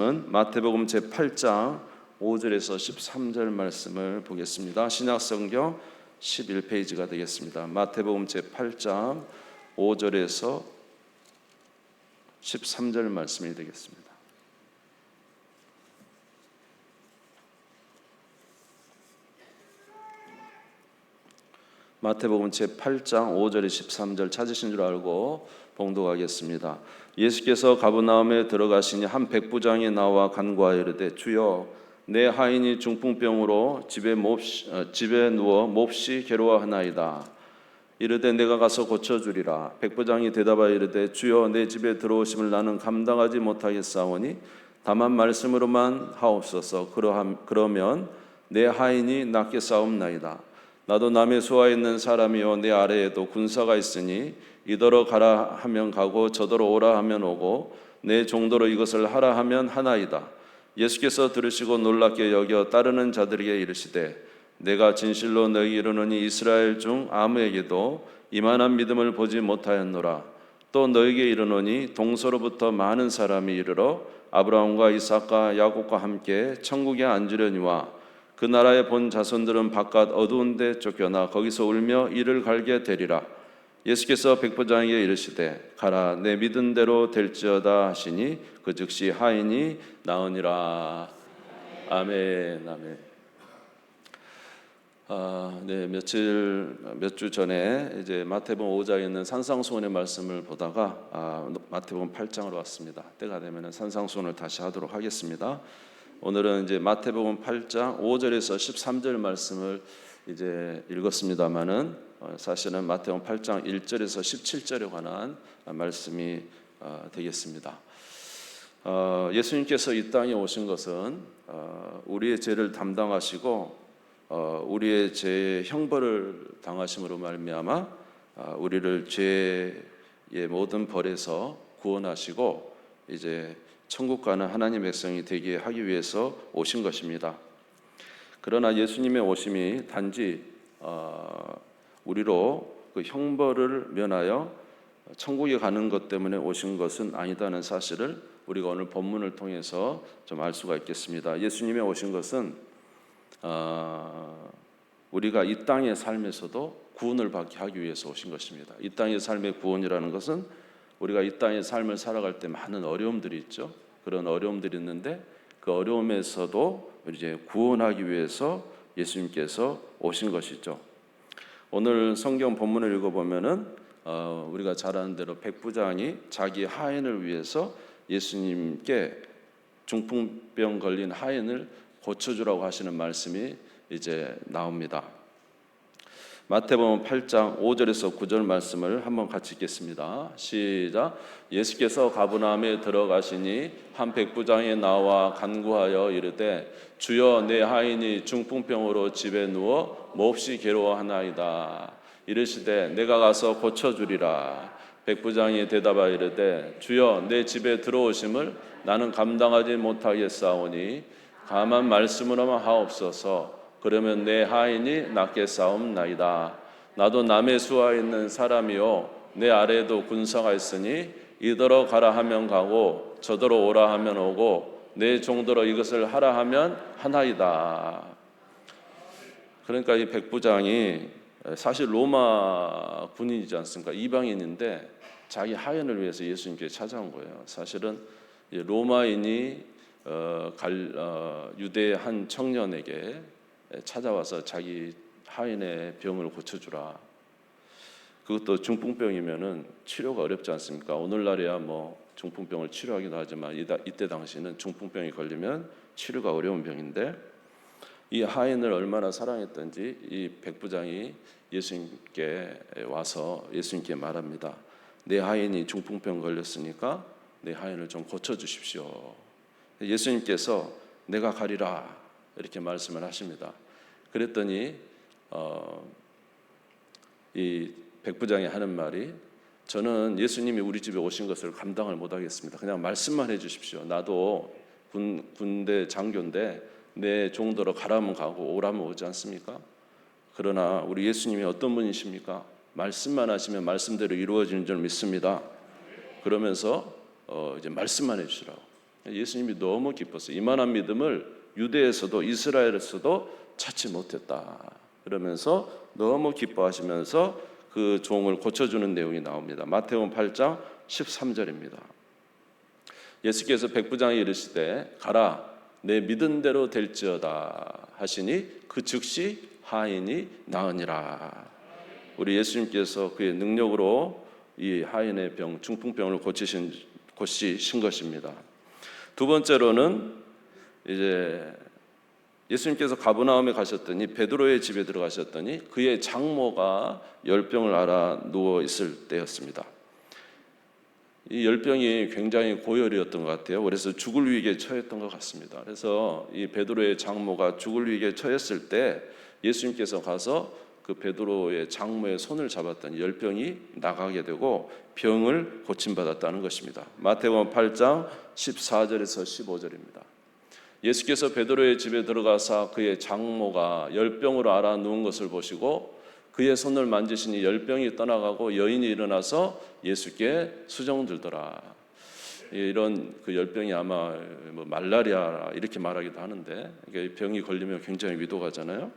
마태복음 제8장 5절에서 13절 말씀을 보겠습니다. 신약성경 11페이지가 되겠습니다. 마태복음 제8장 5절에서 13절 말씀이 되겠습니다. 마태복음 제8장 5절에 13절 찾으신 줄 알고 봉독하겠습니다. 예수께서 가버나움에 들어가시니 한 백부장이 나와 간구하여 이르되 주여 내 하인이 중풍병으로 집에 누워 몹시 괴로워하나이다. 이르되 내가 가서 고쳐주리라. 백부장이 대답하여 이르되 주여 내 집에 들어오심을 나는 감당하지 못하겠사오니 다만 말씀으로만 하옵소서. 그러면 내 하인이 낫게 싸움나이다. 나도 남의 수하에 있는 사람이요 내 아래에도 군사가 있으니 이더러 가라 하면 가고 저더러 오라 하면 오고 내 종도로 이것을 하라 하면 하나이다. 예수께서 들으시고 놀랍게 여겨 따르는 자들에게 이르시되 내가 진실로 너희에게 이르노니 이스라엘 중 아무에게도 이만한 믿음을 보지 못하였노라. 또 너희에게 이르노니 동서로부터 많은 사람이 이르러 아브라함과 이삭과 야곱과 함께 천국에 앉으려니와 그 나라의 본 자손들은 바깥 어두운 데 쫓겨나 거기서 울며 이를 갈게 되리라. 예수께서 백부장에게 이르시되 가라 내 믿은 대로 될지어다 하시니 그 즉시 하인이 나으니라. 아멘. 아멘. 몇 주 전에 이제 마태복음 5장에 있는 산상수훈의 말씀을 보다가 마태복음 8장으로 왔습니다. 때가 되면 산상수훈을 다시 하도록 하겠습니다. 오늘은 이제 마태복음 8장 5절에서 13절 말씀을 이제 읽었습니다만은 사실은 마태복음 8장 1절에서 17절에 관한 말씀이 되겠습니다. 예수님께서 이 땅에 오신 것은 우리의 죄를 담당하시고 우리의 죄의 형벌을 당하심으로 말미암아 우리를 죄의 모든 벌에서 구원하시고 이제 천국 가는 하나님의 백성이 되게 하기 위해서 오신 것입니다. 그러나 예수님의 오심이 단지 우리로 그 형벌을 면하여 천국에 가는 것 때문에 오신 것은 아니다는 사실을 우리가 오늘 본문을 통해서 좀 알 수가 있겠습니다. 예수님의 오신 것은 우리가 이 땅의 삶에서도 구원을 받게 하기 위해서 오신 것입니다. 이 땅의 삶의 구원이라는 것은 우리가 이 땅의 삶을 살아갈 때 많은 어려움들이 있죠. 그런 어려움들이 있는데 그 어려움에서도 이제 구원하기 위해서 예수님께서 오신 것이죠. 오늘 성경 본문을 읽어보면은 우리가 잘 아는 대로 백부장이 자기 하인을 위해서 예수님께 중풍병 걸린 하인을 고쳐주라고 하시는 말씀이 이제 나옵니다. 마태복음 8장 5절에서 9절 말씀을 한번 같이 읽겠습니다. 시작. 예수께서 가버나움에 들어가시니 한 백부장이 나와 간구하여 이르되 주여 내 하인이 중풍병으로 집에 누워 몹시 괴로워하나이다. 이르시되 내가 가서 고쳐주리라. 백부장이 대답하여 이르되 주여 내 집에 들어오심을 나는 감당하지 못하겠사오니 다만 말씀으로만 하옵소서. 그러면 내 하인이 낫게 싸움나이다. 나도 남의 수하에 있는 사람이요 내 아래에도 군사가 있으니 이더러 가라 하면 가고 저더러 오라 하면 오고 내 종더러 이것을 하라 하면 하나이다. 그러니까 이 백부장이 사실 로마 군인이지 않습니까? 이방인인데 자기 하인을 위해서 예수님께 찾아온 거예요. 사실은 로마인이 유대의 한 청년에게 찾아와서 자기 하인의 병을 고쳐주라. 그것도 중풍병이면은 치료가 어렵지 않습니까? 오늘날이야 뭐 중풍병을 치료하기도 하지만 이때 당시는 중풍병이 걸리면 치료가 어려운 병인데 이 하인을 얼마나 사랑했던지 이 백부장이 예수님께 와서 예수님께 말합니다. 내 하인이 중풍병 걸렸으니까 내 하인을 좀 고쳐주십시오. 예수님께서 내가 가리라 이렇게 말씀을 하십니다. 그랬더니 이 백부장이 하는 말이 저는 예수님이 우리 집에 오신 것을 감당을 못하겠습니다. 그냥 말씀만 해주십시오. 나도 군대 장교인데 내 종도로 가라면 가고 오라면 오지 않습니까? 그러나 우리 예수님이 어떤 분이십니까? 말씀만 하시면 말씀대로 이루어지는 줄 믿습니다. 그러면서 이제 말씀만 해주시라고. 예수님이 너무 기뻤어요. 이만한 믿음을 유대에서도 이스라엘에서도 찾지 못했다. 그러면서 너무 기뻐하시면서 그 종을 고쳐주는 내용이 나옵니다. 마태복음 8장 13절입니다. 예수께서 백부장에 이르시되 가라 내 믿은 대로 될지어다 하시니 그 즉시 하인이 나으니라. 우리 예수님께서 그의 능력으로 이 하인의 병, 중풍병을 고치신 것입니다. 두 번째로는 이제 예수님께서 가버나움에 가셨더니 베드로의 집에 들어가셨더니 그의 장모가 열병을 앓아 누워 있을 때였습니다. 이 열병이 굉장히 고열이었던 것 같아요. 그래서 죽을 위기에 처했던 것 같습니다. 그래서 이 베드로의 장모가 죽을 위기에 처했을 때 예수님께서 가서 그 베드로의 장모의 손을 잡았더니 열병이 나가게 되고 병을 고침받았다는 것입니다. 마태복음 8장 14절에서 15절입니다. 예수께서 베드로의 집에 들어가사 그의 장모가 열병으로 앓아 누운 것을 보시고 그의 손을 만지시니 열병이 떠나가고 여인이 일어나서 예수께 수정들더라. 이런 그 열병이 아마 뭐 말라리아 이렇게 말하기도 하는데 병이 걸리면 굉장히 위독하잖아요.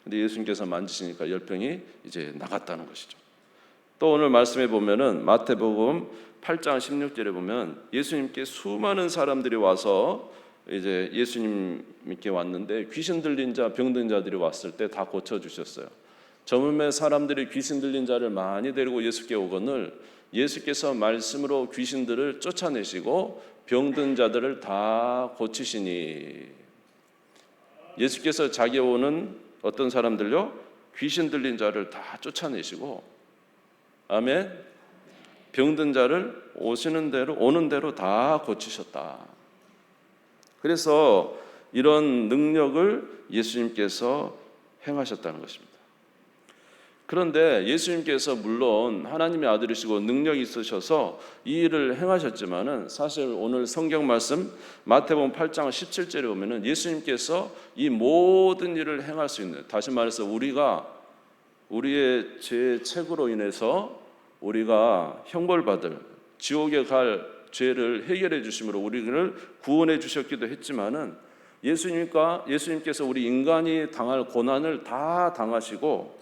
근데 예수님께서 만지시니까 열병이 이제 나갔다는 것이죠. 또 오늘 말씀에 보면은 마태복음 8장 16절에 보면 예수님께 수많은 사람들이 와서 이제 예수님께 왔는데 귀신 들린 자, 병든 자들이 왔을 때 다 고쳐주셨어요. 저물매 사람들이 귀신 들린 자를 많이 데리고 예수께 오거늘 예수께서 말씀으로 귀신들을 쫓아내시고 병든 자들을 다 고치시니 예수께서 자기 오는 어떤 사람들요? 귀신 들린 자를 다 쫓아내시고 아멘. 병든 자를 오는 대로 다 고치셨다. 그래서 이런 능력을 예수님께서 행하셨다는 것입니다. 그런데 예수님께서 물론 하나님의 아들이시고 능력이 있으셔서 이 일을 행하셨지만은 사실 오늘 성경 말씀 마태복음 8장 17절에 보면은 예수님께서 이 모든 일을 행할 수 있는, 다시 말해서 우리가 우리의 죄의 책으로 인해서 우리가 형벌받을 지옥에 갈 죄를 해결해 주심으로 우리를 구원해 주셨기도 했지만은 예수님께서 우리 인간이 당할 고난을 다 당하시고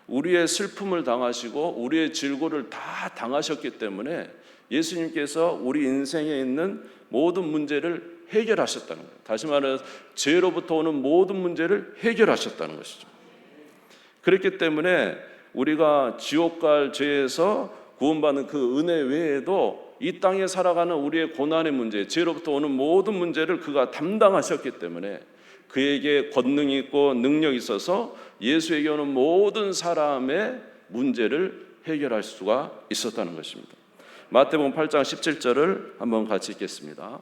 우리의 슬픔을 당하시고 우리의 질고를 다 당하셨기 때문에 예수님께서 우리 인생에 있는 모든 문제를 해결하셨다는 거예요. 다시 말해서 죄로부터 오는 모든 문제를 해결하셨다는 것이죠. 그렇기 때문에 우리가 지옥 갈 죄에서 구원받는 그 은혜 외에도 이 땅에 살아가는 우리의 고난의 문제, 죄로부터 오는 모든 문제를 그가 담당하셨기 때문에 그에게 권능이 있고 능력이 있어서 예수에게 오는 모든 사람의 문제를 해결할 수가 있었다는 것입니다. 마태복음 8장 17절을 한번 같이 읽겠습니다.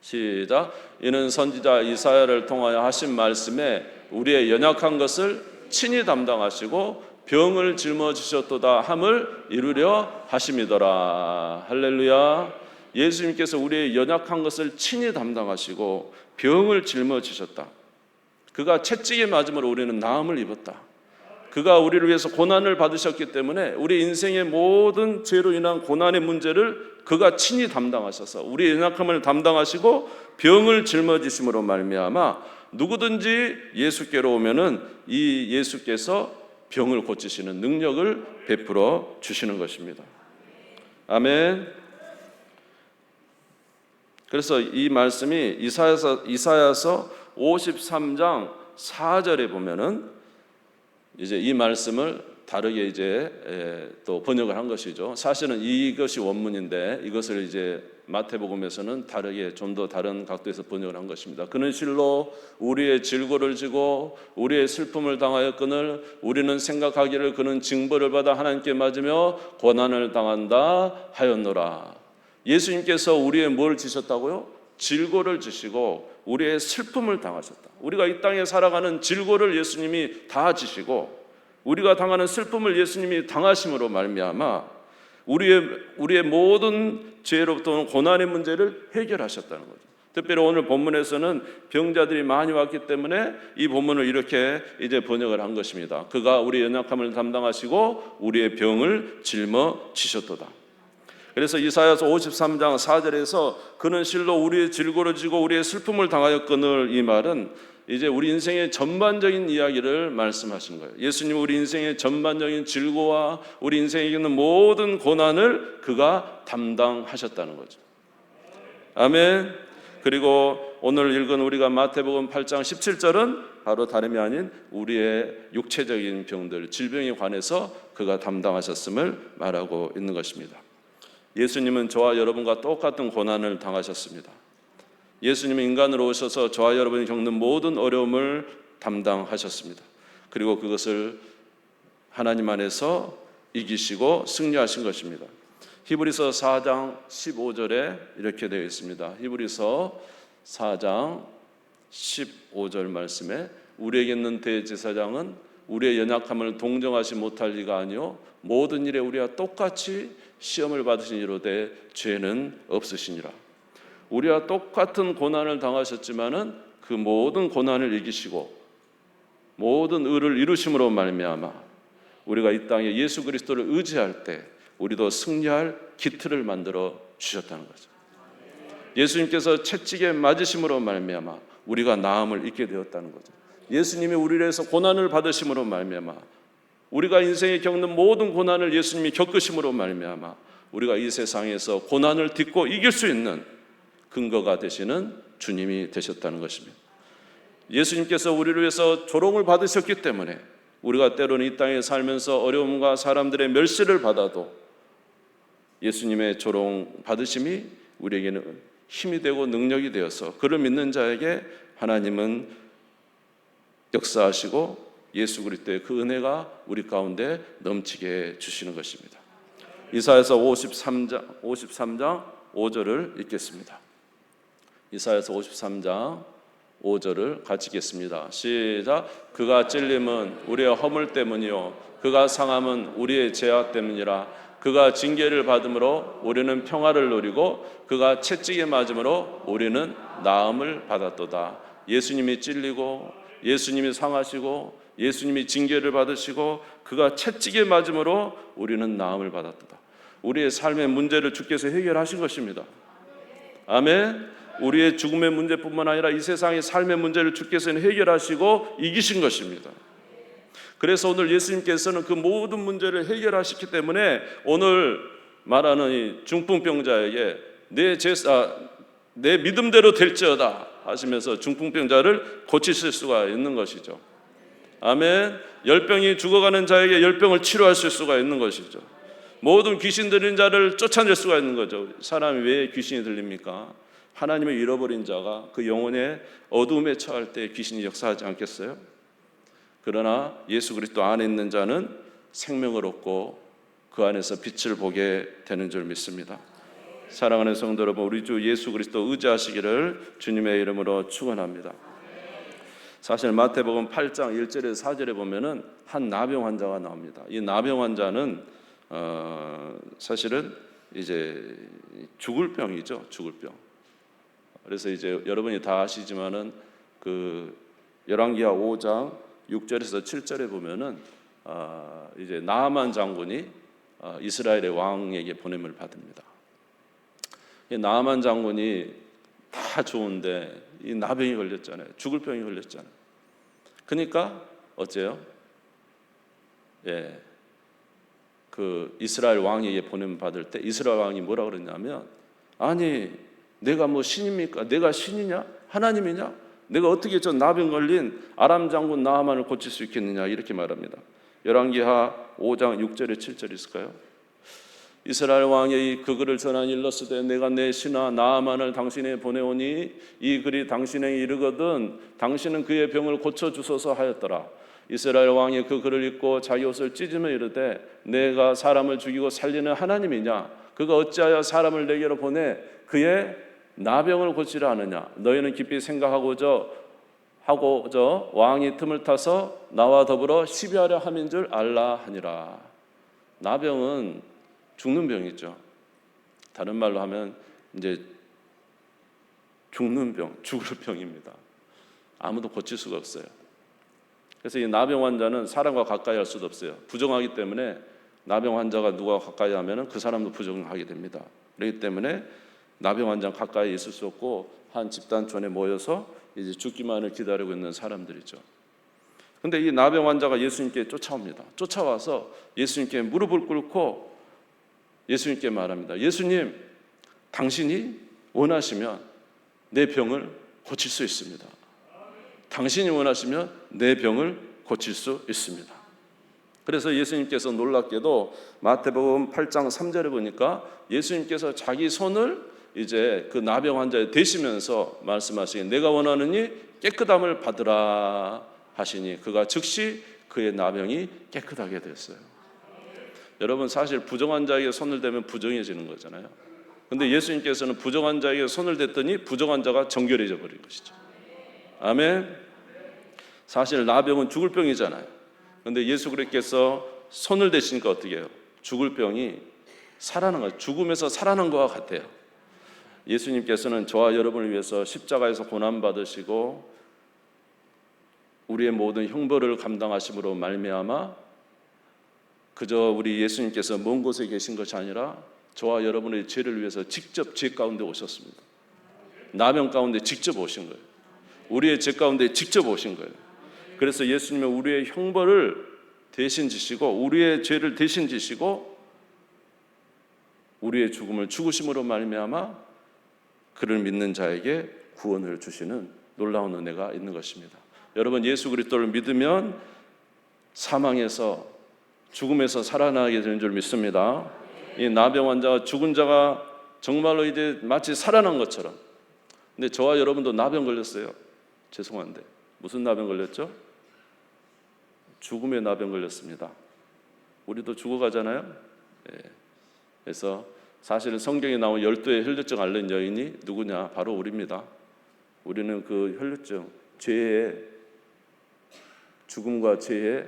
시작. 이는 선지자 이사야를 통하여 하신 말씀에 우리의 연약한 것을 친히 담당하시고 병을 짊어지셨도다 함을 이루려 하심이더라. 할렐루야. 예수님께서 우리의 연약한 것을 친히 담당하시고 병을 짊어지셨다. 그가 채찍에 맞음으로 우리는 나음을 입었다. 그가 우리를 위해서 고난을 받으셨기 때문에 우리 인생의 모든 죄로 인한 고난의 문제를 그가 친히 담당하셔서 우리의 연약함을 담당하시고 병을 짊어지심으로 말미암아 누구든지 예수께로 오면은 이 예수께서 병을 고치시는 능력을 베풀어 주시는 것입니다. 아멘. 그래서 이 말씀이 이사야서 53장 4절에 보면은 이제 이 말씀을 다르게 이제 또 번역을 한 것이죠. 사실은 이것이 원문인데 이것을 이제 마태복음에서는 다르게 좀 더 다른 각도에서 번역을 한 것입니다. 그는 실로 우리의 질고를 지고 우리의 슬픔을 당하였거늘 우리는 생각하기를 그는 징벌을 받아 하나님께 맞으며 고난을 당한다 하였노라. 예수님께서 우리의 뭘 지셨다고요? 질고를 지시고 우리의 슬픔을 당하셨다. 우리가 이 땅에 살아가는 질고를 예수님이 다 지시고 우리가 당하는 슬픔을 예수님이 당하심으로 말미암아 우리의 모든 죄로부터 오는 고난의 문제를 해결하셨다는 거죠. 특별히 오늘 본문에서는 병자들이 많이 왔기 때문에 이 본문을 이렇게 이제 번역을 한 것입니다. 그가 우리의 연약함을 담당하시고 우리의 병을 짊어지셨도다. 그래서 이사야서 53장 4절에서 그는 실로 우리의 질고를 지고 우리의 슬픔을 당하였거늘, 이 말은 이제 우리 인생의 전반적인 이야기를 말씀하신 거예요. 예수님 우리 인생의 전반적인 질고와 우리 인생에 있는 모든 고난을 그가 담당하셨다는 거죠. 아멘. 그리고 오늘 읽은 우리가 마태복음 8장 17절은 바로 다름이 아닌 우리의 육체적인 병들, 질병에 관해서 그가 담당하셨음을 말하고 있는 것입니다. 예수님은 저와 여러분과 똑같은 고난을 당하셨습니다. 예수님은 인간으로 오셔서 저와 여러분이 겪는 모든 어려움을 담당하셨습니다. 그리고 그것을 하나님 안에서 이기시고 승리하신 것입니다. 히브리서 4장 15절에 이렇게 되어 있습니다. 히브리서 4장 15절 말씀에 우리에게 있는 대제사장은 우리의 연약함을 동정하지 못할 리가 아니요 모든 일에 우리와 똑같이 시험을 받으신 이로되 죄는 없으시니라. 우리와 똑같은 고난을 당하셨지만은 그 모든 고난을 이기시고 모든 의를 이루심으로 말미암아 우리가 이 땅에 예수 그리스도를 의지할 때 우리도 승리할 기틀을 만들어 주셨다는 거죠. 예수님께서 채찍에 맞으심으로 말미암아 우리가 나음을 입게 되었다는 거죠. 예수님이 우리를 위해서 고난을 받으심으로 말미암아 우리가 인생에 겪는 모든 고난을 예수님이 겪으심으로 말미암아 우리가 이 세상에서 고난을 딛고 이길 수 있는 근거가 되시는 주님이 되셨다는 것입니다. 예수님께서 우리를 위해서 조롱을 받으셨기 때문에 우리가 때로는 이 땅에 살면서 어려움과 사람들의 멸시를 받아도 예수님의 조롱 받으심이 우리에게는 힘이 되고 능력이 되어서 그를 믿는 자에게 하나님은 역사하시고 예수 그리스도의 그 은혜가 우리 가운데 넘치게 주시는 것입니다. 이사야서 53장 5절을 읽겠습니다. 이사야서 53장 5절을 같이 읽겠습니다. 시작. 그가 찔림은 우리의 허물 때문이요 그가 상함은 우리의 죄악 때문이라. 그가 징계를 받음으로 우리는 평화를 누리고 그가 채찍에 맞음으로 우리는 나음을 받았도다. 예수님이 찔리고 예수님이 상하시고 예수님이 징계를 받으시고 그가 채찍에 맞음으로 우리는 나음을 받았도다. 우리의 삶의 문제를 주께서 해결하신 것입니다. 아멘. 우리의 죽음의 문제뿐만 아니라 이 세상의 삶의 문제를 주께서는 해결하시고 이기신 것입니다. 그래서 오늘 예수님께서는 그 모든 문제를 해결하셨기 때문에 오늘 말하는 이 중풍병자에게 내 믿음대로 될지어다 하시면서 중풍병자를 고치실 수가 있는 것이죠. 아멘. 열병이 죽어가는 자에게 열병을 치료하실 수가 있는 것이죠. 모든 귀신 들린 자를 쫓아낼 수가 있는 거죠. 사람이 왜 귀신이 들립니까? 하나님을 잃어버린 자가 그 영혼의 어두움에 처할 때 귀신이 역사하지 않겠어요? 그러나 예수 그리스도 안에 있는 자는 생명을 얻고 그 안에서 빛을 보게 되는 줄 믿습니다. 사랑하는 성도 여러분, 우리 주 예수 그리스도 의지하시기를 주님의 이름으로 축원합니다. 사실 마태복음 8장 1절에서 4절에 보면은 한 나병 환자가 나옵니다. 이 나병 환자는 사실은 이제 죽을 병이죠, 죽을 병. 그래서 이제 여러분이 다 아시지만은 그 열왕기하 5장 6절에서 7절에 보면은 이제 나아만 장군이 이스라엘의 왕에게 보냄을 받습니다. 이 나아만 장군이 다 좋은데 이 나병이 걸렸잖아요. 죽을 병이 걸렸잖아요. 그러니까 어째요? 그 이스라엘 왕에게 보냄 받을 때 이스라엘 왕이 뭐라 그랬냐면, 아니 내가 뭐 신입니까? 내가 신이냐? 하나님이냐? 내가 어떻게 저 나병 걸린 아람 장군 나아만을 고칠 수 있겠느냐? 이렇게 말합니다. 열왕기하 5장 6절에 7절 있을까요? 이스라엘 왕이 그 글을 전한 일렀으되 내가 내 신하 나아만을 당신에 보내오니 이 글이 당신에게 이르거든 당신은 그의 병을 고쳐주소서 하였더라. 이스라엘 왕이 그 글을 읽고 자기 옷을 찢으며 이르되 내가 사람을 죽이고 살리는 하나님이냐? 그가 어찌하여 사람을 내게로 보내 그의 나병을 고치려 하느냐? 너희는 깊이 생각하고저 왕이 틈을 타서 나와 더불어 시비하려 함인 줄 알라 하니라. 나병은 죽는 병이죠. 다른 말로 하면 이제 죽는 병, 죽을 병입니다. 아무도 고칠 수가 없어요. 그래서 이 나병 환자는 사람과 가까이 할 수도 없어요. 부정하기 때문에 나병 환자가 누가 가까이 하면은 그 사람도 부정하게 됩니다. 그렇기 때문에 나병 환자 가까이 있을 수 없고 한 집단촌에 모여서 이제 죽기만을 기다리고 있는 사람들이죠. 근데 이 나병 환자가 예수님께 쫓아옵니다. 쫓아와서 예수님께 무릎을 꿇고 예수님께 말합니다. 예수님, 당신이 원하시면 내 병을 고칠 수 있습니다. 당신이 원하시면 내 병을 고칠 수 있습니다. 그래서 예수님께서 놀랍게도 마태복음 8장 3절에 보니까 예수님께서 자기 손을 이제 그 나병 환자에 대시면서 말씀하시기에 내가 원하느니 깨끗함을 받으라 하시니 그가 즉시 그의 나병이 깨끗하게 됐어요. 여러분, 사실 부정한 자에게 손을 대면 부정해지는 거잖아요. 근데 예수님께서는 부정한 자에게 손을 댔더니 부정한 자가 정결해져 버린 것이죠. 아멘. 사실 나병은 죽을 병이잖아요. 근데 예수 그리스도께서 손을 대시니까 어떻게 해요? 죽을 병이 살아난 거예요. 죽음에서 살아난 것과 같아요. 예수님께서는 저와 여러분을 위해서 십자가에서 고난받으시고 우리의 모든 형벌을 감당하심으로 말미암아 그저 우리 예수님께서 먼 곳에 계신 것이 아니라 저와 여러분의 죄를 위해서 직접 죄 가운데 오셨습니다. 나병 가운데 직접 오신 거예요. 우리의 죄 가운데 직접 오신 거예요. 그래서 예수님은 우리의 형벌을 대신 지시고 우리의 죄를 대신 지시고 우리의 죽음을 죽으심으로 말미암아 그를 믿는 자에게 구원을 주시는 놀라운 은혜가 있는 것입니다. 여러분, 예수 그리스도를 믿으면 사망에서 죽음에서 살아나게 되는 줄 믿습니다. 이 나병 환자가 죽은 자가 정말로 이제 마치 살아난 것처럼. 근데 저와 여러분도 나병 걸렸어요. 죄송한데 무슨 나병 걸렸죠? 죽음의 나병 걸렸습니다. 우리도 죽어가잖아요. 예. 그래서 사실 성경에 나온 12의 혈류증 앓는 여인이 누구냐? 바로 우리입니다. 우리는 그 혈류증, 죄의 죽음과 죄의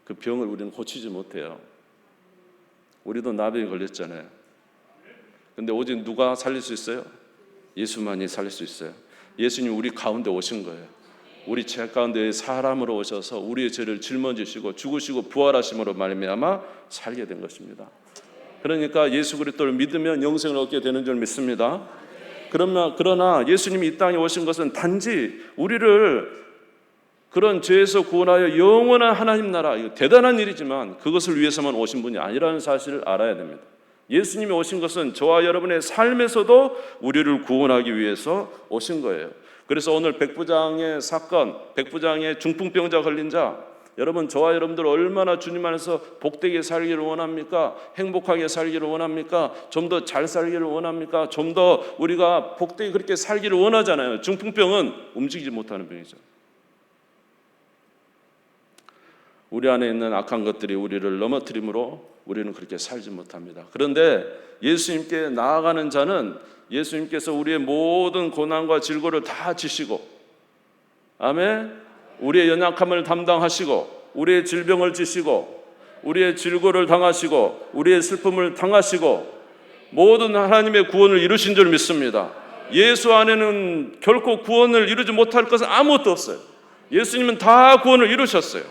그 병을 우리는 고치지 못해요. 우리도 나병에 걸렸잖아요. 근데 오직 누가 살릴 수 있어요? 예수만이 살릴 수 있어요. 예수님 우리 가운데 오신 거예요. 우리 죄 가운데 사람으로 오셔서 우리의 죄를 짊어지시고 죽으시고 부활하심으로 말미암아 살게 된 것입니다. 그러니까 예수 그리스도를 믿으면 영생을 얻게 되는 줄 믿습니다. 그러나 예수님이 이 땅에 오신 것은 단지 우리를 그런 죄에서 구원하여 영원한 하나님 나라, 이거 대단한 일이지만 그것을 위해서만 오신 분이 아니라는 사실을 알아야 됩니다. 예수님이 오신 것은 저와 여러분의 삶에서도 우리를 구원하기 위해서 오신 거예요. 그래서 오늘 백부장의 사건, 백부장의 중풍병자 걸린 자, 여러분 저와 여러분들 얼마나 주님 안에서 복되게 살기를 원합니까? 행복하게 살기를 원합니까? 좀 더 잘 살기를 원합니까? 좀 더 우리가 복되게 그렇게 살기를 원하잖아요. 중풍병은 움직이지 못하는 병이죠. 우리 안에 있는 악한 것들이 우리를 넘어뜨림으로 우리는 그렇게 살지 못합니다. 그런데 예수님께 나아가는 자는 예수님께서 우리의 모든 고난과 질고를 다 지시고, 아멘, 우리의 연약함을 담당하시고 우리의 질병을 지시고 우리의 질고를 당하시고 우리의 슬픔을 당하시고 모든 하나님의 구원을 이루신 줄 믿습니다. 예수 안에는 결코 구원을 이루지 못할 것은 아무것도 없어요. 예수님은 다 구원을 이루셨어요.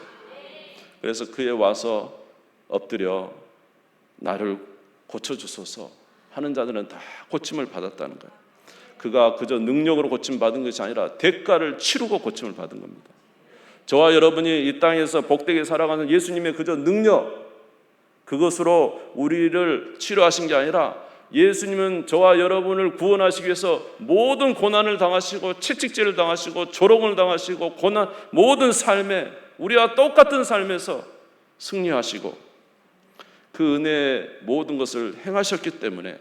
그래서 그에 와서 엎드려 나를 고쳐주소서 하는 자들은 다 고침을 받았다는 거예요. 그가 그저 능력으로 고침받은 것이 아니라 대가를 치르고 고침을 받은 겁니다. 저와 여러분이 이 땅에서 복되게 살아가는 예수님의 그저 능력, 그것으로 우리를 치료하신 게 아니라 예수님은 저와 여러분을 구원하시기 위해서 모든 고난을 당하시고 채찍질을 당하시고 조롱을 당하시고 고난, 모든 삶에 우리와 똑같은 삶에서 승리하시고 그 은혜의 모든 것을 행하셨기 때문에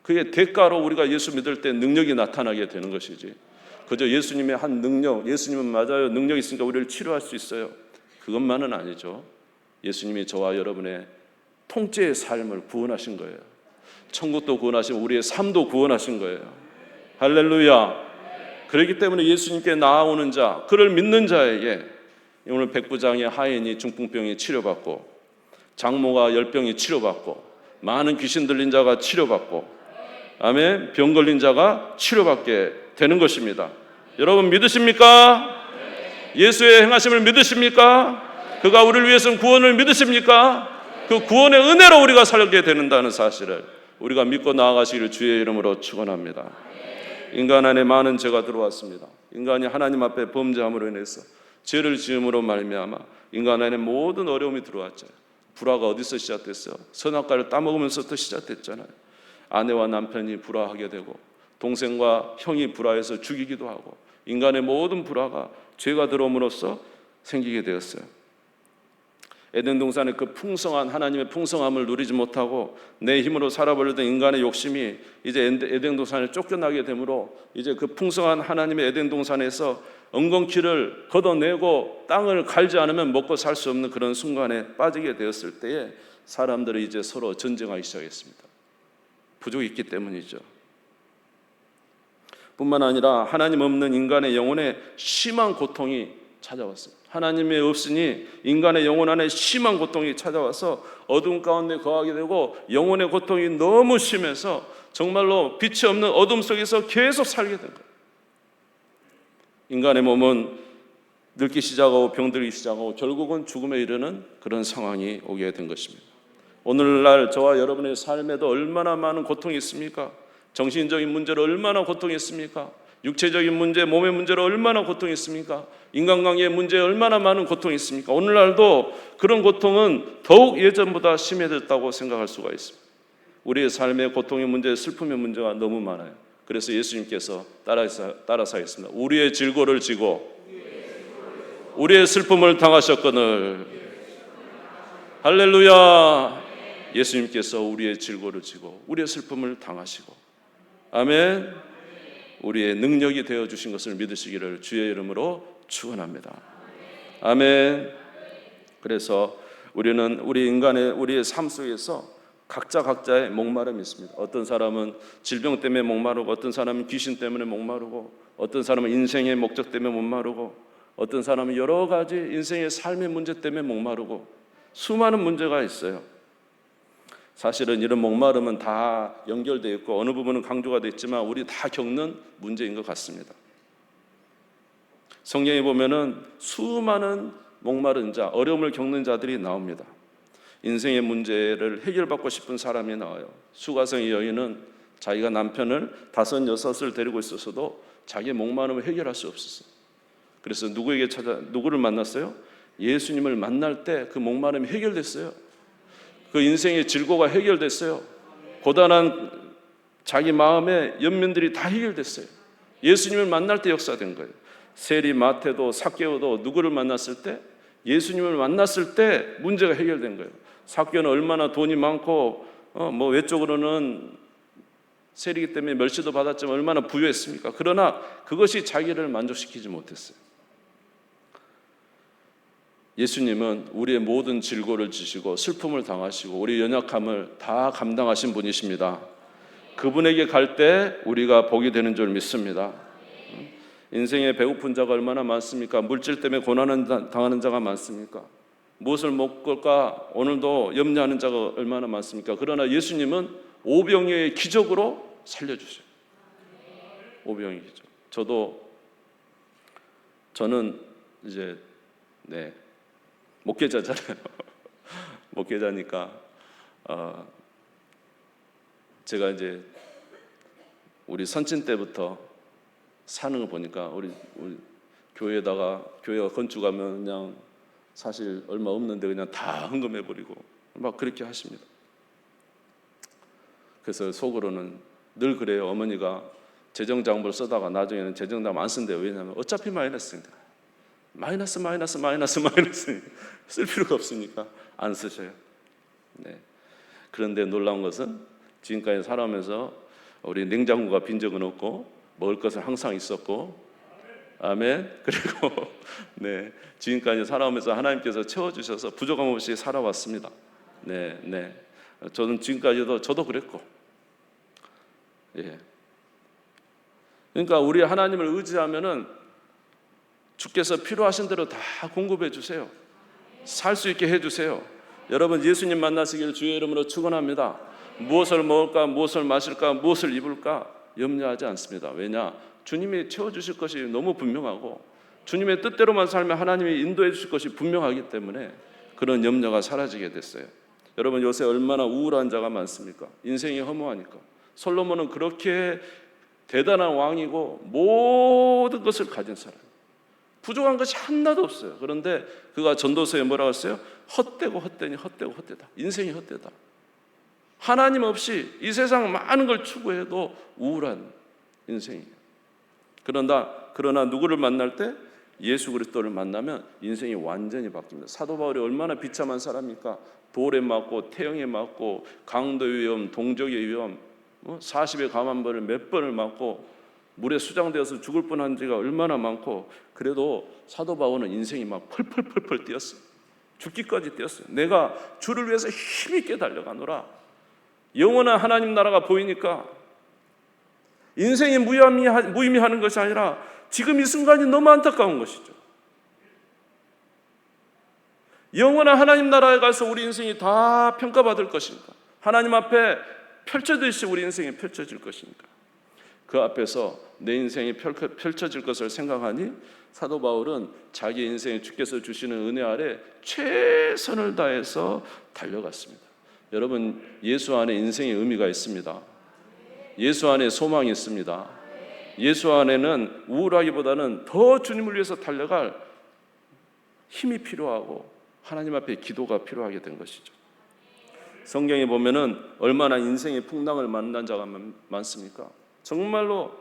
그의 대가로 우리가 예수 믿을 때 능력이 나타나게 되는 것이지, 그저 예수님의 한 능력, 예수님은 맞아요, 능력이 있으니까 우리를 치료할 수 있어요, 그것만은 아니죠. 예수님이 저와 여러분의 통째의 삶을 구원하신 거예요. 천국도 구원하시고 우리의 삶도 구원하신 거예요. 할렐루야. 그렇기 때문에 예수님께 나아오는 자, 그를 믿는 자에게 오늘 백부장의 하인이 중풍병이 치료받고 장모가 열병이 치료받고 많은 귀신 들린 자가 치료받고, 아멘, 병 걸린 자가 치료받게 되는 것입니다. 여러분 믿으십니까? 예수의 행하심을 믿으십니까? 그가 우리를 위해서 구원을 믿으십니까? 그 구원의 은혜로 우리가 살게 되는다는 사실을 우리가 믿고 나아가시기를 주의 이름으로 축원합니다. 인간 안에 많은 죄가 들어왔습니다. 인간이 하나님 앞에 범죄함으로 인해서 죄를 지음으로 말미암아 인간 안에 모든 어려움이 들어왔죠. 불화가 어디서 시작됐어요? 선악과를 따먹으면서부터 시작됐잖아요. 아내와 남편이 불화하게 되고 동생과 형이 불화해서 죽이기도 하고 인간의 모든 불화가 죄가 들어옴으로써 생기게 되었어요. 에덴 동산의 그 풍성한 하나님의 풍성함을 누리지 못하고 내 힘으로 살아보려던 인간의 욕심이 이제 에덴 동산에 쫓겨나게 되므로 이제 그 풍성한 하나님의 에덴 동산에서 엉겅퀴를 걷어내고 땅을 갈지 않으면 먹고 살 수 없는 그런 순간에 빠지게 되었을 때에 사람들이 이제 서로 전쟁하기 시작했습니다. 부족이 있기 때문이죠. 뿐만 아니라 하나님 없는 인간의 영혼에 심한 고통이 찾아왔어요. 하나님이 없으니 인간의 영혼 안에 심한 고통이 찾아와서 어둠 가운데 거하게 되고 영혼의 고통이 너무 심해서 정말로 빛이 없는 어둠 속에서 계속 살게 된 거예요. 인간의 몸은 늙기 시작하고 병들기 시작하고 결국은 죽음에 이르는 그런 상황이 오게 된 것입니다. 오늘날 저와 여러분의 삶에도 얼마나 많은 고통이 있습니까? 정신적인 문제로 얼마나 고통이 있습니까? 육체적인 문제, 몸의 문제로 얼마나 고통이 있습니까? 인간관계의 문제에 얼마나 많은 고통이 있습니까? 오늘날도 그런 고통은 더욱 예전보다 심해졌다고 생각할 수가 있습니다. 우리의 삶의 고통의 문제, 슬픔의 문제가 너무 많아요. 그래서 예수님께서 따라서 하겠습니다. 우리의 질고를 지고 우리의 슬픔을 당하셨거늘. 할렐루야. 예수님께서 우리의 질고를 지고 우리의 슬픔을 당하시고 아멘. 우리의 능력이 되어주신 것을 믿으시기를 주의 이름으로 축원합니다. 아멘. 그래서 우리는 우리의 삶 속에서 각자의 목마름이 있습니다. 어떤 사람은 질병 때문에 목마르고 어떤 사람은 귀신 때문에 목마르고 어떤 사람은 인생의 목적 때문에 목마르고 어떤 사람은 여러 가지 인생의 삶의 문제 때문에 목마르고 수많은 문제가 있어요. 사실은 이런 목마름은 다 연결되어 있고 어느 부분은 강조가 되어 있지만 우리 다 겪는 문제인 것 같습니다. 성경에 보면은 수많은 목마른 자, 어려움을 겪는 자들이 나옵니다. 인생의 문제를 해결받고 싶은 사람이 나와요. 수가성의 여인은 자기가 남편을 5, 6을 데리고 있었어도 자기의 목마름을 해결할 수 없었어요. 그래서 누구를 만났어요? 예수님을 만날 때 그 목마름이 해결됐어요. 그 인생의 질고가 해결됐어요. 고단한 자기 마음의 연민들이 다 해결됐어요. 예수님을 만날 때 역사된 거예요. 세리, 마태도 삭개오도 누구를 만났을 때? 예수님을 만났을 때 문제가 해결된 거예요. 삭개오는 얼마나 돈이 많고 외적으로는 세리이기 때문에 멸시도 받았지만 얼마나 부유했습니까? 그러나 그것이 자기를 만족시키지 못했어요. 예수님은 우리의 모든 질고를 지시고 슬픔을 당하시고 우리의 연약함을 다 감당하신 분이십니다. 그분에게 갈 때 우리가 복이 되는 줄 믿습니다. 인생에 배고픈 자가 얼마나 많습니까? 물질 때문에 고난을 당하는 자가 많습니까? 무엇을 먹을까 오늘도 염려하는 자가 얼마나 많습니까? 그러나 예수님은 오병이어의 기적으로 살려주세요. 오병이어의 기적. 저는 이제 목회자잖아요. 목회자니까 제가 이제 우리 선친 때부터 사는 거 보니까 우리 교회가 건축하면 그냥 사실 얼마 없는데 그냥 다 헌금해 버리고 막 그렇게 하십니다. 그래서 속으로는 늘 그래요. 어머니가 재정장부를 쓰다가 나중에는 재정장부 안 쓴대요. 왜냐하면 어차피 마이너스인데 마이너스 쓸 필요가 없으니까 안 쓰셔요. 그런데 놀라운 것은 지금까지 살아오면서 우리 냉장고가 빈 적은 없고 먹을 것은 항상 있었고 아멘. 그리고 지금까지 살아오면서 하나님께서 채워주셔서 부족함 없이 살아왔습니다. 저는 지금까지도 저도 그랬고 그러니까 우리 하나님을 의지하면은 주께서 필요하신 대로 다 공급해 주세요. 살 수 있게 해주세요. 여러분 예수님 만나시기를 주의 이름으로 축원합니다. 무엇을 먹을까, 무엇을 마실까, 무엇을 입을까 염려하지 않습니다. 왜냐? 주님이 채워주실 것이 너무 분명하고 주님의 뜻대로만 살면 하나님이 인도해 주실 것이 분명하기 때문에 그런 염려가 사라지게 됐어요. 여러분 요새 얼마나 우울한 자가 많습니까? 인생이 허무하니까. 솔로몬은 그렇게 대단한 왕이고 모든 것을 가진 사람, 부족한 것이 하나도 없어요. 그런데 그가 전도서에 뭐라고 했어요? 헛되고 헛되니 헛되고 헛되다. 인생이 헛되다. 하나님 없이 이 세상 많은 걸 추구해도 우울한 인생이에요. 그러나 누구를 만날 때 예수 그리스도를 만나면 인생이 완전히 바뀝니다. 사도 바울이 얼마나 비참한 사람입니까? 돌에 맞고 태형에 맞고 강도의 위험, 동족의 위험, 40의 감한벌을 몇 번을 맞고 물에 수장되어서 죽을 뻔한 지가 얼마나 많고, 그래도 사도 바울은 인생이 막 펄펄펄펄 뛰었어요. 죽기까지 뛰었어요. 내가 주를 위해서 힘있게 달려가노라. 영원한 하나님 나라가 보이니까 인생이 무의미하는 것이 아니라 지금 이 순간이 너무 안타까운 것이죠. 영원한 하나님 나라에 가서 우리 인생이 다 평가받을 것이니까, 하나님 앞에 펼쳐지듯이 우리 인생이 펼쳐질 것이니까, 그 앞에서 내 인생이 펼쳐질 것을 생각하니 사도 바울은 자기 인생에 주께서 주시는 은혜 아래 최선을 다해서 달려갔습니다. 여러분, 예수 안에 인생의 의미가 있습니다. 예수 안에 소망이 있습니다. 예수 안에는 우울하기보다는 더 주님을 위해서 달려갈 힘이 필요하고 하나님 앞에 기도가 필요하게 된 것이죠. 성경에 보면은 얼마나 인생의 풍랑을 만난 자가 많습니까? 정말로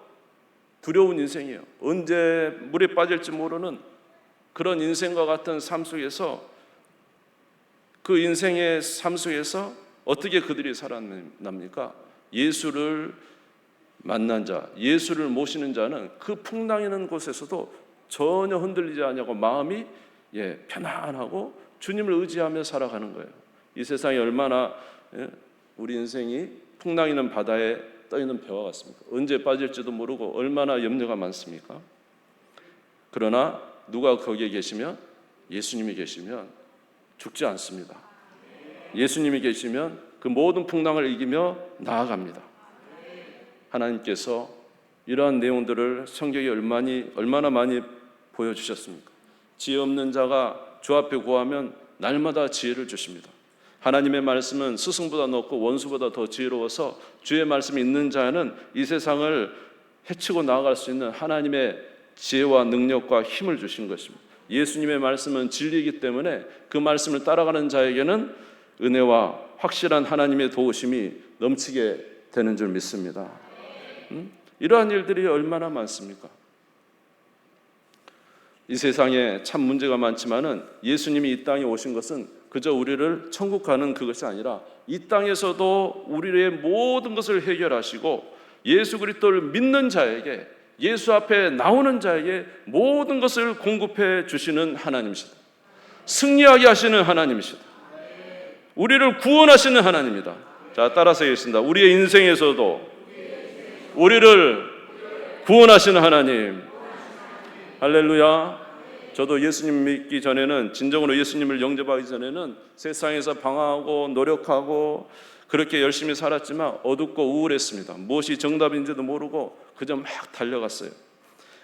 두려운 인생이에요. 언제 물에 빠질지 모르는 그런 인생과 같은 삶 속에서, 그 인생의 삶 속에서 어떻게 그들이 살아납니까? 예수를 만난 자, 예수를 모시는 자는 그 풍랑이는 곳에서도 전혀 흔들리지 않냐고 마음이 편안하고 주님을 의지하며 살아가는 거예요. 이 세상이 얼마나 우리 인생이 풍랑이는 바다에 떠있는 배와 같습니까? 언제 빠질지도 모르고 얼마나 염려가 많습니까? 그러나 누가 거기에 계시면, 예수님이 계시면 죽지 않습니다. 예수님이 계시면 그 모든 풍랑을 이기며 나아갑니다. 하나님께서 이러한 내용들을 성경에 얼마나 많이 보여주셨습니까? 지혜 없는 자가 주 앞에 구하면 날마다 지혜를 주십니다. 하나님의 말씀은 스승보다 높고 원수보다 더 지혜로워서 주의 말씀이 있는 자는 이 세상을 헤치고 나아갈 수 있는 하나님의 지혜와 능력과 힘을 주신 것입니다. 예수님의 말씀은 진리이기 때문에 그 말씀을 따라가는 자에게는 은혜와 확실한 하나님의 도우심이 넘치게 되는 줄 믿습니다. 이러한 일들이 얼마나 많습니까? 이 세상에 참 문제가 많지만은 예수님이 이 땅에 오신 것은 그저 우리를 천국 가는 그것이 아니라 이 땅에서도 우리의 모든 것을 해결하시고 예수 그리스도를 믿는 자에게, 예수 앞에 나오는 자에게 모든 것을 공급해 주시는 하나님이시다. 승리하게 하시는 하나님이시다. 우리를 구원하시는 하나님이다. 자, 따라서 읽겠습니다. 우리의 인생에서도 우리를 구원하시는 하나님. 할렐루야. 저도 예수님 믿기 전에는, 진정으로 예수님을 영접하기 전에는 세상에서 방황하고 노력하고 그렇게 열심히 살았지만 어둡고 우울했습니다. 무엇이 정답인지도 모르고 그저 막 달려갔어요.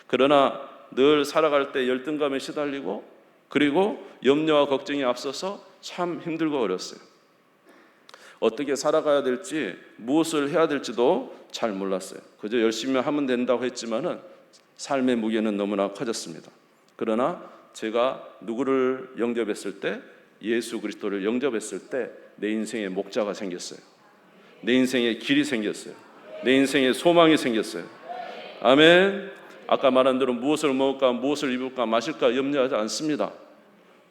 그러나 늘 살아갈 때 열등감에 시달리고, 그리고 염려와 걱정이 앞서서 참 힘들고 어렸어요. 어떻게 살아가야 될지, 무엇을 해야 될지도 잘 몰랐어요. 그저 열심히 하면 된다고 했지만은 삶의 무게는 너무나 커졌습니다. 그러나 제가 누구를 영접했을 때, 예수 그리스도를 영접했을 때 내 인생의 목자가 생겼어요. 내 인생의 길이 생겼어요. 내 인생의 소망이 생겼어요. 아멘. 아까 말한 대로 무엇을 먹을까, 무엇을 입을까, 마실까 염려하지 않습니다.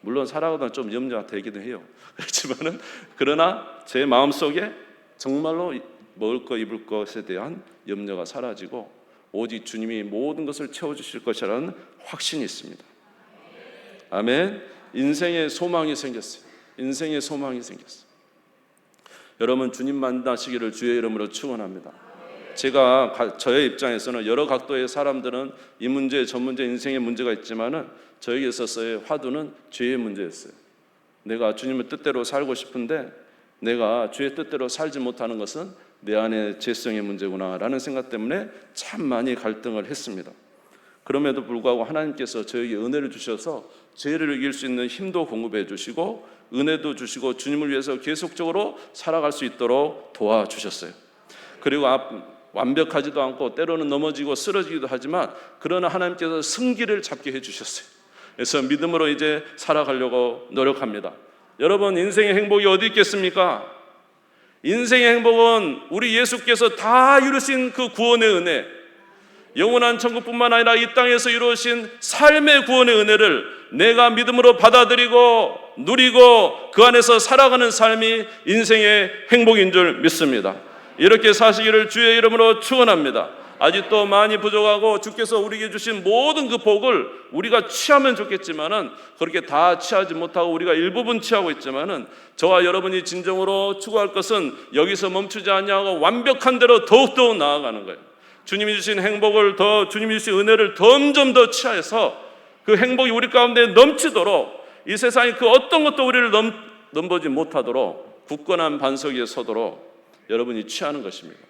물론 살아가다 좀 염려가 되기도 해요. 그렇지만은, 그러나 제 마음속에 정말로 먹을 것, 입을 것에 대한 염려가 사라지고 오직 주님이 모든 것을 채워주실 것이라는 확신이 있습니다. 아멘. 인생의 소망이 생겼어요. 인생의 소망이 생겼어요. 여러분, 주님 만나시기를 주의 이름으로 축원합니다. 제가 저의 입장에서는 여러 각도의 사람들은 이 문제, 저 문제, 인생의 문제가 있지만은 저에게 있어서의 화두는 죄의 문제였어요. 내가 주님의 뜻대로 살고 싶은데 내가 주의 뜻대로 살지 못하는 것은 내 안의 죄성의 문제구나라는 생각 때문에 참 많이 갈등을 했습니다. 그럼에도 불구하고 하나님께서 저에게 은혜를 주셔서 죄를 이길 수 있는 힘도 공급해 주시고 은혜도 주시고 주님을 위해서 계속적으로 살아갈 수 있도록 도와주셨어요. 그리고 완벽하지도 않고 때로는 넘어지고 쓰러지기도 하지만 그러나 하나님께서 승기를 잡게 해주셨어요. 그래서 믿음으로 이제 살아가려고 노력합니다. 여러분, 인생의 행복이 어디 있겠습니까? 인생의 행복은 우리 예수께서 다 이루신 그 구원의 은혜, 영원한 천국뿐만 아니라 이 땅에서 이루어진 삶의 구원의 은혜를 내가 믿음으로 받아들이고 누리고 그 안에서 살아가는 삶이 인생의 행복인 줄 믿습니다. 이렇게 사시기를 주의 이름으로 축원합니다. 아직도 많이 부족하고 주께서 우리에게 주신 모든 그 복을 우리가 취하면 좋겠지만은 그렇게 다 취하지 못하고 우리가 일부분 취하고 있지만은 저와 여러분이 진정으로 추구할 것은 여기서 멈추지 않냐고 완벽한 대로 더욱더욱 나아가는 거예요. 주님이 주신 행복을 주님이 주신 은혜를 점점 더 취해서 그 행복이 우리 가운데 넘치도록 이 세상이 그 어떤 것도 우리를 넘보지 못하도록 굳건한 반석 위에 서도록 여러분이 취하는 것입니다.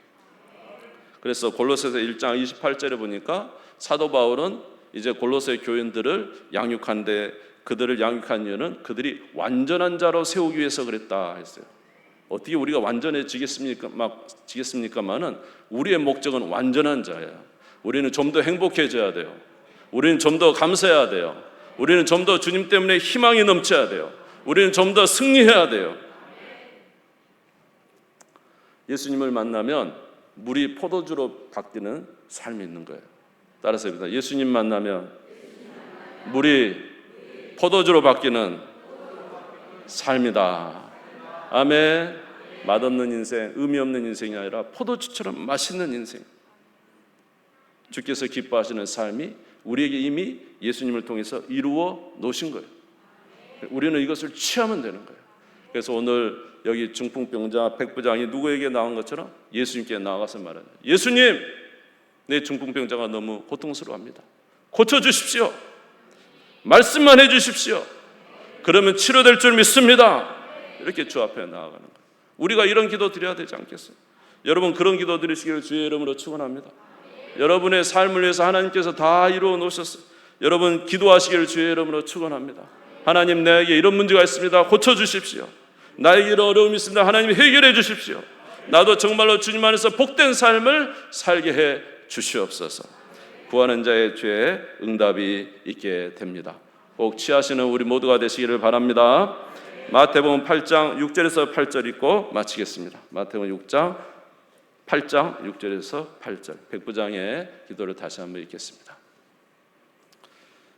그래서 골로새서 1장 28절에 보니까 사도 바울은 이제 골로새 교인들을 양육한데 그들을 양육한 이유는 그들이 완전한 자로 세우기 위해서 그랬다 했어요. 어떻게 우리가 완전해지겠습니까만은 우리의 목적은 완전한 자예요. 우리는 좀 더 행복해져야 돼요. 우리는 좀 더 감사해야 돼요. 우리는 좀 더 주님 때문에 희망이 넘쳐야 돼요. 우리는 좀 더 승리해야 돼요. 예수님을 만나면 물이 포도주로 바뀌는 삶이 있는 거예요. 따라서 예수님 만나면 물이 포도주로 바뀌는 삶이다. 아멘. 맛없는 인생, 의미 없는 인생이 아니라 포도주처럼 맛있는 인생. 주께서 기뻐하시는 삶이 우리에게 이미 예수님을 통해서 이루어 놓으신 거예요. 우리는 이것을 취하면 되는 거예요. 그래서 오늘 여기 중풍병자 백부장이 누구에게 나온 것처럼 예수님께 나가서 말하는 거예요. 예수님, 내 중풍병자가 너무 고통스러워합니다. 고쳐주십시오. 말씀만 해주십시오. 그러면 치료될 줄 믿습니다. 이렇게 주 앞에 나아가는 거예요. 우리가 이런 기도 드려야 되지 않겠어요? 여러분, 그런 기도 드리시기를 주의 이름으로 축원합니다. 여러분의 삶을 위해서 하나님께서 다 이루어 놓으셨어요. 여러분 기도하시기를 주의 이름으로 축원합니다. 하나님, 내게 이런 문제가 있습니다. 고쳐주십시오. 나에게 이런 어려움이 있습니다. 하나님 해결해 주십시오. 나도 정말로 주님 안에서 복된 삶을 살게 해 주시옵소서. 구하는 자의 죄에 응답이 있게 됩니다. 꼭 취하시는 우리 모두가 되시기를 바랍니다. 마태복음 8장 6절에서 8절 읽고 마치겠습니다. 마태복음 6장 6절에서 8절 백부장의 기도를 다시 한번 읽겠습니다.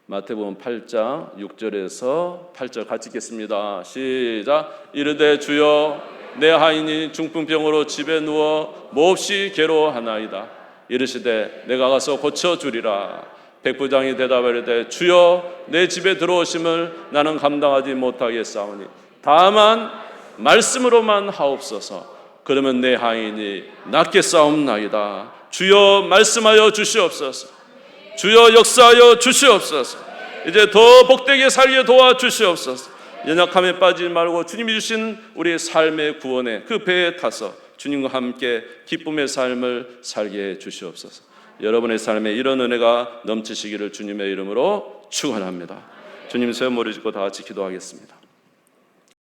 마태복음 8장 6절에서 8절 같이 읽겠습니다. 시작. 이르되 주여, 내 하인이 중풍병으로 집에 누워 몹시 괴로워하나이다. 이르시되 내가 가서 고쳐주리라. 백부장이 대답하되 주여, 내 집에 들어오심을 나는 감당하지 못하겠사오니 다만 말씀으로만 하옵소서. 그러면 내 하인이 낫겠사옵나이다. 주여, 말씀하여 주시옵소서. 주여, 역사하여 주시옵소서. 이제 더 복되게 살게 도와주시옵소서. 연약함에 빠지지 말고 주님이 주신 우리의 삶의 구원의 그 배에 타서 주님과 함께 기쁨의 삶을 살게 해 주시옵소서. 여러분의 삶에 이런 은혜가 넘치시기를 주님의 이름으로 축원합니다. 주님, 새 머리 짚고 다 같이 기도하겠습니다.